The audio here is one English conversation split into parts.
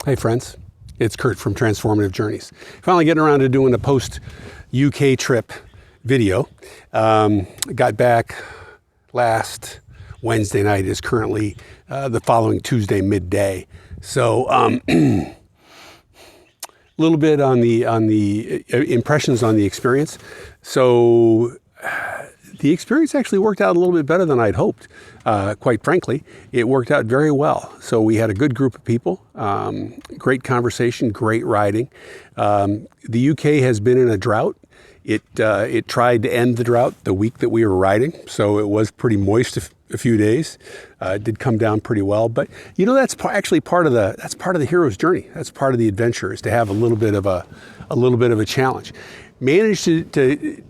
Hey friends, it's Kurt from Transformative Journeys. Finally getting around to doing a post-UK trip video. Got back last Wednesday night, is currently the following Tuesday midday. So a little bit on the impressions on the experience. So the experience actually worked out a little bit better than I'd hoped. Quite frankly, it worked out very well. So we had a good group of people, great conversation, great riding. The UK has been in a drought. It tried to end the drought the week that we were riding, so it was pretty moist a few days. It did come down pretty well, but you know, that's actually part of the hero's journey. That's part of the adventure, is to have a little bit of a challenge. Managed to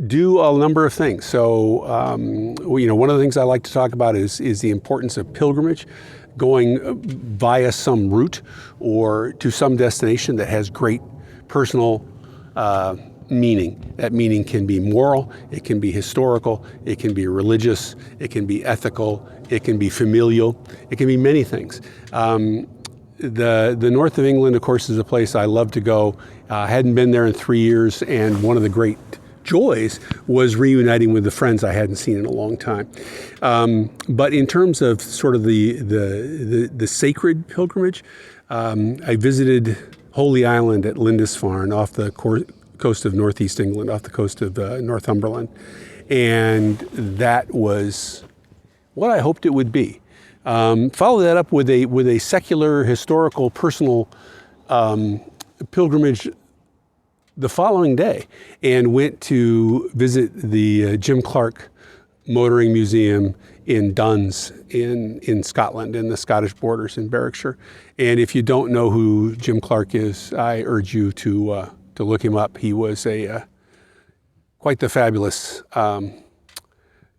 do a number of things. So, one of the things I like to talk about is the importance of pilgrimage, going via some route or to some destination that has great personal meaning. That meaning can be moral, it can be historical, it can be religious, it can be ethical, it can be familial, it can be many things. The north of England, of course, is a place I love to go. I hadn't been there in 3 years, and one of the great joys was reuniting with the friends I hadn't seen in a long time. But in terms of sort of the sacred pilgrimage, I visited Holy Island at Lindisfarne off the coast of northeast England, off the coast of Northumberland, and that was what I hoped it would be. Follow that up with a secular, historical, personal pilgrimage the following day, and went to visit the Jim Clark Motoring Museum in Duns in Scotland, in the Scottish borders in Berwickshire. And if you don't know who Jim Clark is, I urge you to look him up. He was quite the fabulous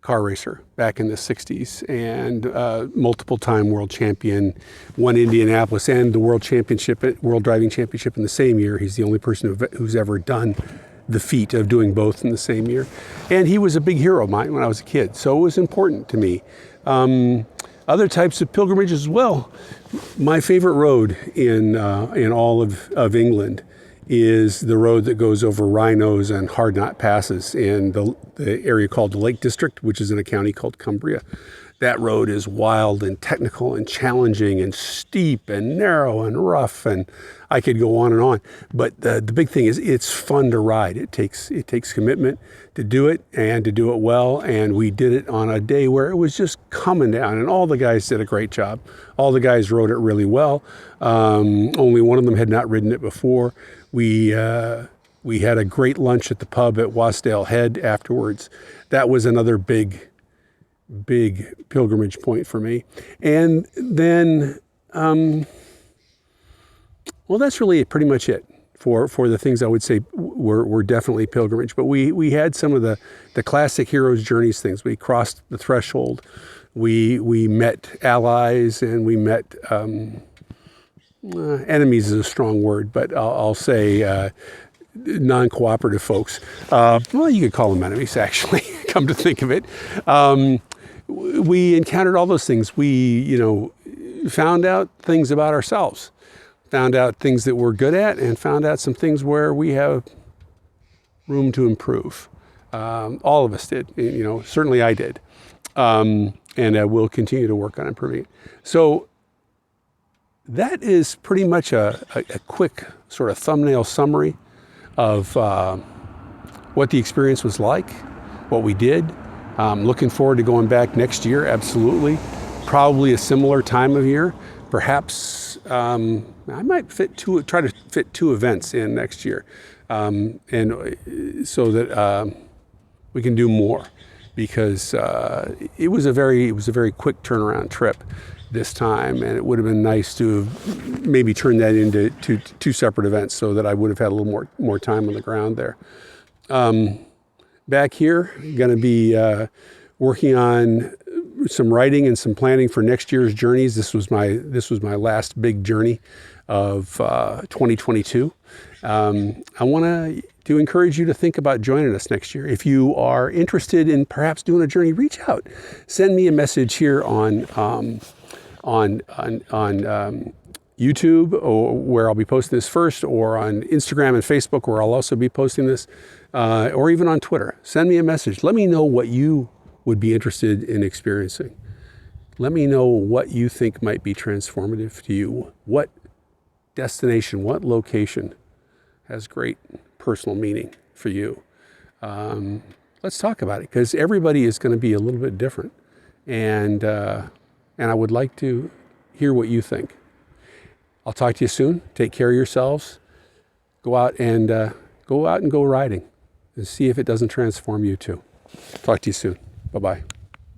car racer back in the 60s, and multiple-time world champion, won Indianapolis and the World Driving Championship in the same year. He's the only person who's ever done the feat of doing both in the same year. And he was a big hero of mine when I was a kid, so it was important to me. Other types of pilgrimage as well. My favorite road in all of England is the road that goes over rhinos and hard knot passes in the area called the Lake District, which is in a county called Cumbria. That road is wild and technical and challenging and steep and narrow and rough, and I could go on and on. But the big thing is it's fun to ride. It takes commitment to do it, and to do it well. And we did it on a day where it was just coming down, and all the guys did a great job. All the guys rode it really well. Only one of them had not ridden it before. We had a great lunch at the pub at Wasdale Head afterwards. That was another big pilgrimage point for me. And then, that's really pretty much it for the things I would say were definitely pilgrimage. But we had some of the classic hero's journeys things. We crossed the threshold. We met allies, and we met enemies is a strong word, but I'll say non-cooperative folks. You could call them enemies, actually, come to think of it. We encountered all those things. We, found out things about ourselves, found out things that we're good at, and found out some things where we have room to improve. All of us did, certainly I did. And I will continue to work on improving it. So that is pretty much a quick sort of thumbnail summary of what the experience was like, what we did. Looking forward to going back next year, absolutely. Probably a similar time of year. Perhaps I might try to fit two events in next year, and so that we can do more, because it was a very quick turnaround trip this time, and it would have been nice to have maybe turned that into two separate events, so that I would have had a little more time on the ground there. Back here, going to be working on some writing and some planning for next year's journeys. This was my last big journey of 2022. I want to encourage you to think about joining us next year. If you are interested in perhaps doing a journey, reach out. Send me a message here on YouTube, or where I'll be posting this first, or on Instagram and Facebook, where I'll also be posting this, or even on Twitter. Send me a message. Let me know what you would be interested in experiencing. Let me know what you think might be transformative to you. What destination, what location has great personal meaning for you? Let's talk about it, because everybody is going to be a little bit different. And I would like to hear what you think. I'll talk to you soon. Take care of yourselves. Go out and go riding and see if it doesn't transform you too. Talk to you soon. Bye-bye.